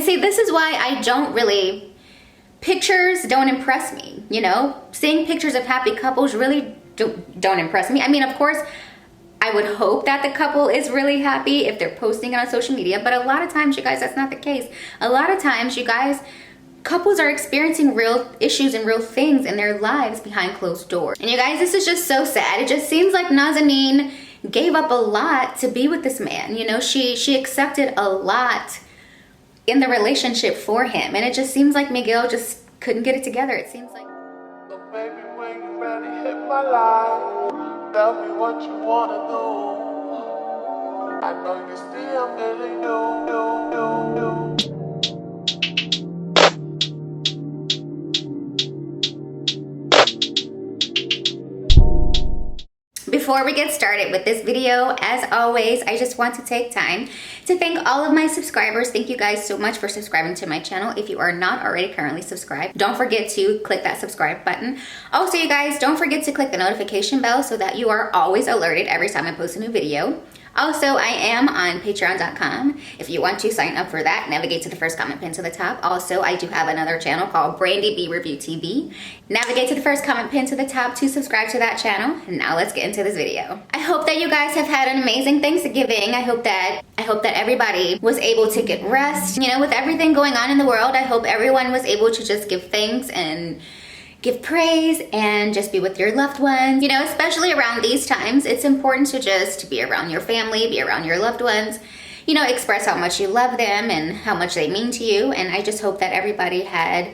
see, this is why I don't really, pictures don't impress me, you know? Seeing pictures of happy couples really don't impress me. I mean, of course, I would hope that the couple is really happy if they're posting it on social media, but a lot of times, you guys, that's not the case. A lot of times, you guys, couples are experiencing real issues and real things in their lives behind closed doors. And you guys, this is just so sad. It just seems like Nazanin gave up a lot to be with this man. You know, she accepted a lot in the relationship for him. And it just seems like Miguel just couldn't get it together. It seems like. So baby, when you ready, hit my line. Tell me what you wanna do. I know you see I'm feeling you. Before we get started with this video, as always, I just want to take time to thank all of my subscribers. Thank you guys so much for subscribing to my channel. If you are not already currently subscribed, don't forget to click that subscribe button. Also, you guys, don't forget to click the notification bell so that you are always alerted every time I post a new video. Also, I am on patreon.com. If you want to sign up for that, navigate to the first comment pinned to the top. Also, I do have another channel called Brandy B Review TV. Navigate to the first comment pinned to the top to subscribe to that channel. Now let's get into this video. I hope that you guys have had an amazing Thanksgiving. I hope that everybody was able to get rest. You know, with everything going on in the world, I hope everyone was able to just give thanks and give praise and just be with your loved ones. You know, especially around these times, it's important to just be around your family, be around your loved ones, you know, express how much you love them and how much they mean to you. And I just hope that everybody had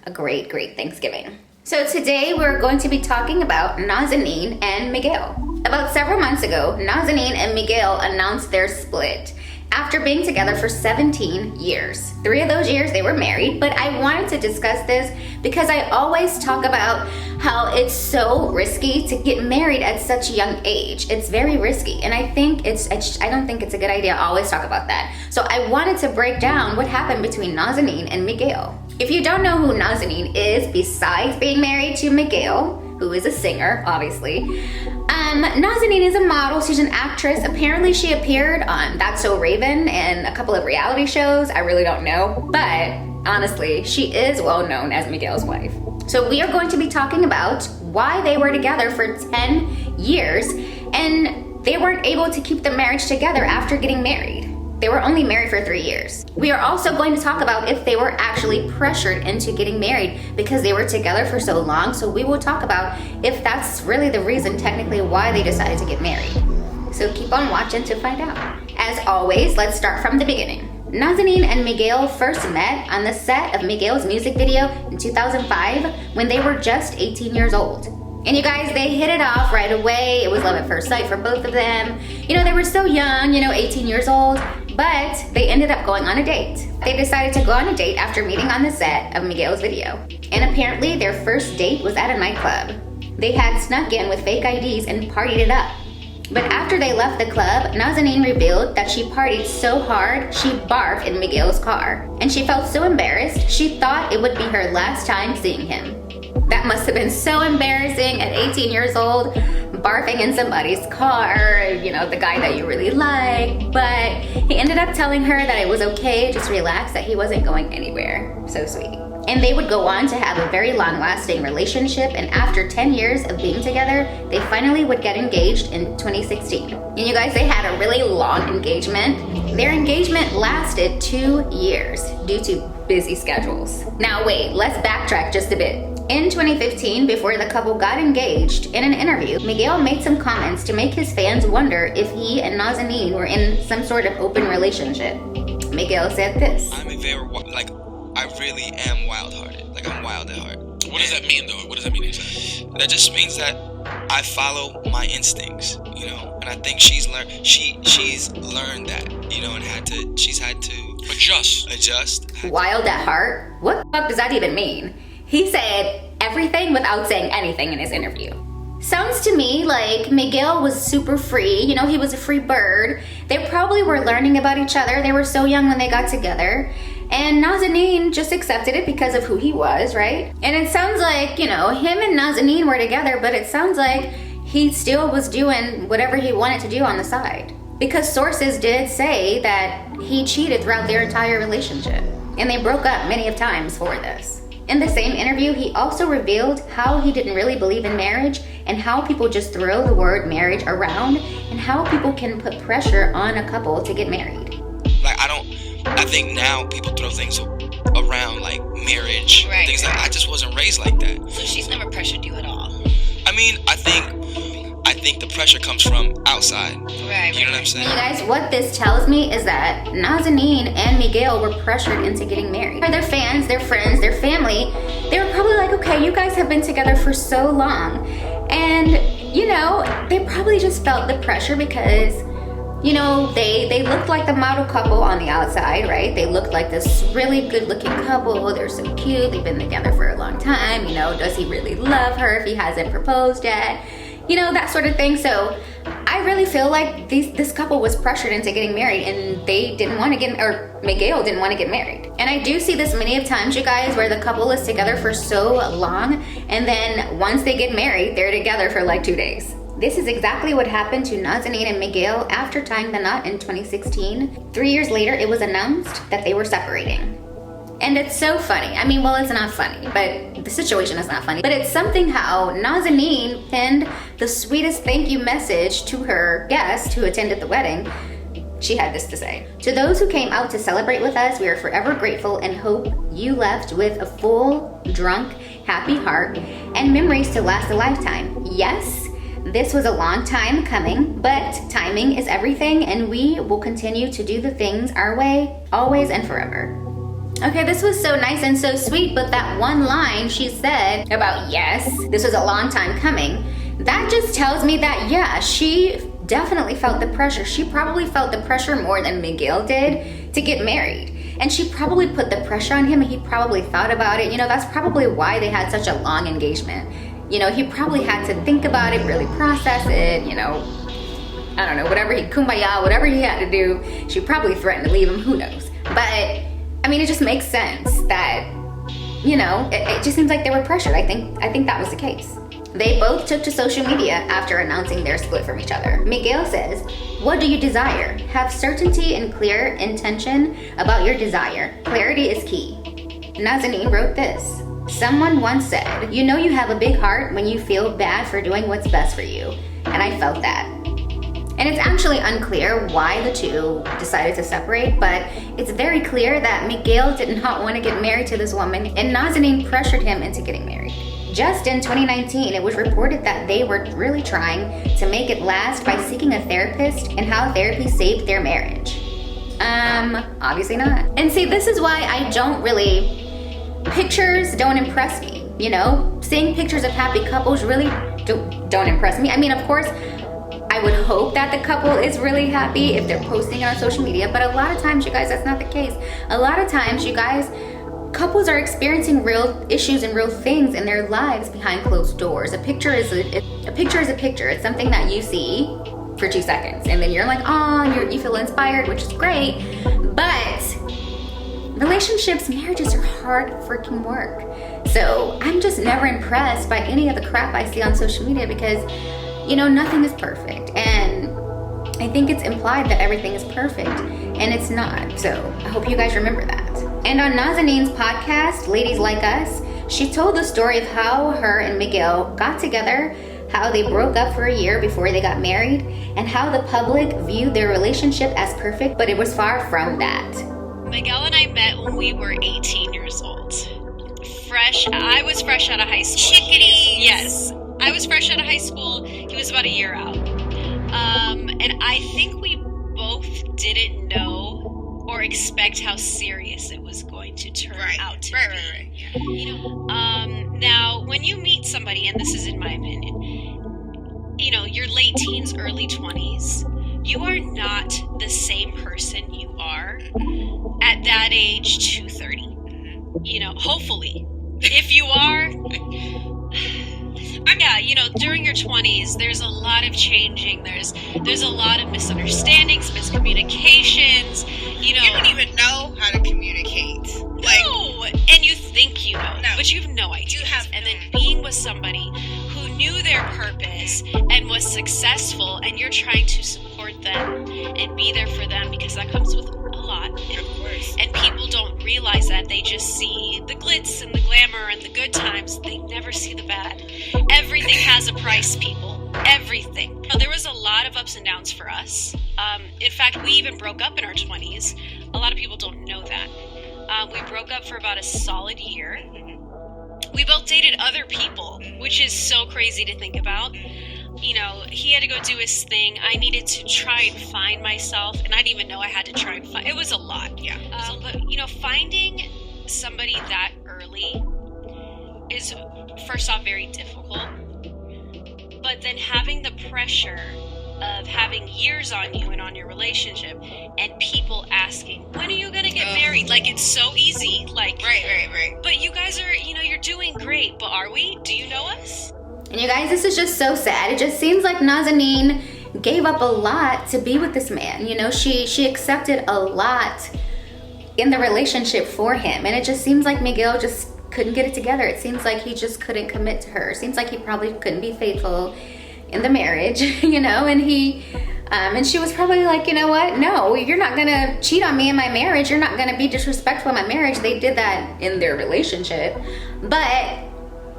a great Thanksgiving. So today we're going to be talking about Nazanin and Miguel. About several months ago, Nazanin and Miguel announced their split after being together for 17 years. 3 of those years they were married, but I wanted to discuss this because I always talk about how it's so risky to get married at such a young age. It's very risky, and I don't think it's a good idea to always talk about that. So I wanted to break down what happened between Nazanin and Miguel. If you don't know who Nazanin is, besides being married to Miguel, who is a singer, obviously, Nazanin is a model. She's an actress. Apparently she appeared on That's So Raven and a couple of reality shows. I really don't know, but honestly, she is well known as Miguel's wife. So we are going to be talking about why they were together for 10 years and they weren't able to keep the marriage together after getting married. They were only married for 3 years. We are also going to talk about if they were actually pressured into getting married because they were together for so long. So we will talk about if that's really the reason technically why they decided to get married. So keep on watching to find out. As always, let's start from the beginning. Nazanin and Miguel first met on the set of Miguel's music video in 2005 when they were just 18 years old. And you guys, they hit it off right away. It was love at first sight for both of them. You know, they were so young, 18 years old, but they ended up going on a date. They decided to go on a date after meeting on the set of Miguel's video. And apparently their first date was at a nightclub. They had snuck in with fake IDs and partied it up. But after they left the club, Nazanin revealed that she partied so hard, she barfed in Miguel's car. And she felt so embarrassed, she thought it would be her last time seeing him. That must have been so embarrassing at 18 years old, barfing in somebody's car, the guy that you really like. But he ended up telling her that it was okay, just relax, that he wasn't going anywhere. So sweet. And they would go on to have a very long-lasting relationship, and after 10 years of being together, they finally would get engaged in 2016. And you guys, they had a really long engagement. Their engagement lasted 2 years due to busy schedules. Now wait, let's backtrack just a bit. In 2015, before the couple got engaged, in an interview, Miguel made some comments to make his fans wonder if he and Nazanin were in some sort of open relationship. Miguel said this. I really am wild-hearted. I'm wild at heart. What does that mean, though? What does that mean exactly? That just means that I follow my instincts, and I think she's learned that, and she's had to adjust. Wild at heart? What the fuck does that even mean? He said everything without saying anything in his interview. Sounds to me like Miguel was super free. He was a free bird. They probably were learning about each other. They were so young when they got together. And Nazanin just accepted it because of who he was, right? And it sounds like, him and Nazanin were together, but it sounds like he still was doing whatever he wanted to do on the side. Because sources did say that he cheated throughout their entire relationship. And they broke up many of times for this. In the same interview, he also revealed how he didn't really believe in marriage and how people just throw the word marriage around and how people can put pressure on a couple to get married. Like, I think now people throw things around like marriage, Right, things right. like I just wasn't raised like that. So she's never pressured you at all. I mean, I think the pressure comes from outside. Right. You know what I'm saying? You guys, what this tells me is that Nazanin and Miguel were pressured into getting married. Their fans, their friends, their family, they were probably like, okay, you guys have been together for so long. And, you know, they probably just felt the pressure because, you know, they looked like the model couple on the outside, right? They looked like this really good looking couple. They're so cute. They've been together for a long time. You know, does he really love her if he hasn't proposed yet? You know, that sort of thing. So I really feel like this couple was pressured into getting married and they didn't want to get, or Miguel didn't want to get married. And I do see this many of times, you guys, where the couple is together for so long and then once they get married, they're together for like 2 days. This is exactly what happened to Nazanin and Miguel after tying the knot in 2016. 3 years later, it was announced that they were separating. And it's so funny. I mean, well, it's not funny, but the situation is not funny. But it's something how Nazanin penned the sweetest thank you message to her guest who attended the wedding. She had this to say: "To those who came out to celebrate with us, we are forever grateful and hope you left with a full, drunk, happy heart and memories to last a lifetime. Yes, this was a long time coming, but timing is everything and we will continue to do the things our way, always and forever." Okay, this was so nice and so sweet, but that one line she said about, yes, this was a long time coming, that just tells me that, yeah, she definitely felt the pressure. She probably felt the pressure more than Miguel did to get married. And she probably put the pressure on him and he probably thought about it. You know, that's probably why they had such a long engagement. You know, he probably had to think about it, really process it, you know, I don't know, whatever whatever he had to do. She probably threatened to leave him, who knows. But I mean, it just makes sense that, you know, it just seems like they were pressured. I think that was the case. They both took to social media after announcing their split from each other. Miguel says, "What do you desire? Have certainty and clear intention about your desire. Clarity is key." Nazanin wrote this: "Someone once said, you know you have a big heart when you feel bad for doing what's best for you. And I felt that." And it's actually unclear why the two decided to separate, but it's very clear that Miguel did not want to get married to this woman, and Nazanin pressured him into getting married. Just in 2019, it was reported that they were really trying to make it last by seeking a therapist and how therapy saved their marriage. Obviously not. And see, this is why I don't really, pictures don't impress me, you know? Seeing pictures of happy couples really don't impress me. I mean, of course, I would hope that the couple is really happy if they're posting it on social media, but a lot of times, you guys, that's not the case. A lot of times, you guys, couples are experiencing real issues and real things in their lives behind closed doors. A picture is a picture. It's something that you see for 2 seconds, and then you're like, oh, you feel inspired, which is great. But relationships, marriages are hard freaking work. So I'm just never impressed by any of the crap I see on social media because, you know, nothing is perfect. And I think it's implied that everything is perfect, and it's not. So I hope you guys remember that. And on Nazanin's podcast, Ladies Like Us, she told the story of how her and Miguel got together, how they broke up for a year before they got married, and how the public viewed their relationship as perfect, but it was far from that. Miguel and I met when we were 18 years old. I was fresh out of high school. Chickadees. Yes. I was fresh out of high school. He was about a year out. And I think we both didn't know or expect how serious it was going to turn out to be. Right. Yeah. You know, now when you meet somebody, and this is in my opinion, you know, your late teens, early 20s, you are not the same person you are at that age to 30. You know, hopefully. If you are, yeah, you know, during your 20s, there's a lot of changing. There's a lot of misunderstandings, miscommunications. You know, You don't even know how to communicate. no, and you think you know, No. but you have no idea. You have and then being with somebody who knew their purpose and was successful, and you're trying to support them and be there for them, because that comes with a lot. Of course. And people don't realize that. They just see the glitz and the glamour and the good times. They never see the bad. Everything has a price, people. Everything. There was a lot of ups and downs for us. In fact, we even broke up in our 20s. A lot of people don't know that. We broke up for about a solid year. We both dated other people, which is so crazy to think about. You know, he had to go do his thing. I needed to try and find myself, and I didn't even know I had to try and find. It was a lot, yeah. But you know, finding somebody that early is, first off, very difficult. But then having the pressure of having years on you and on your relationship, and people asking, when are you gonna get married? Like, it's so easy. Like, Right. But you guys are, you know, you're doing great. But are we? Do you know us? And you guys, this is just so sad. It just seems like Nazanin gave up a lot to be with this man. You know, she accepted a lot in the relationship for him. And it just seems like Miguel just couldn't get it together. It seems like he just couldn't commit to her. It seems like he probably couldn't be faithful in the marriage, you know, and and she was probably like, you know what? No, you're not gonna cheat on me in my marriage. You're not gonna be disrespectful in my marriage. They did that in their relationship. But,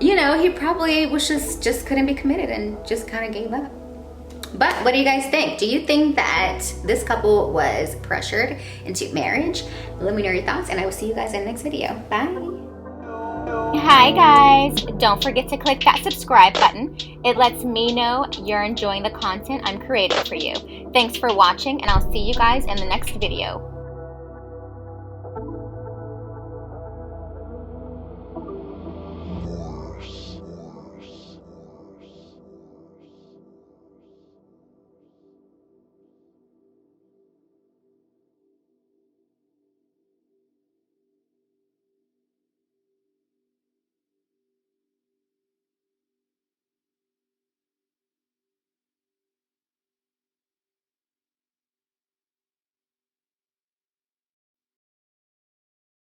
you know, he probably was just couldn't be committed and just kind of gave up. But what do you guys think? Do you think that this couple was pressured into marriage? Let me know your thoughts, and I will see you guys in the next video. Bye. Hi guys, don't forget to click that subscribe button. It lets me know you're enjoying the content I'm creating for you. Thanks for watching, and I'll see you guys in the next video.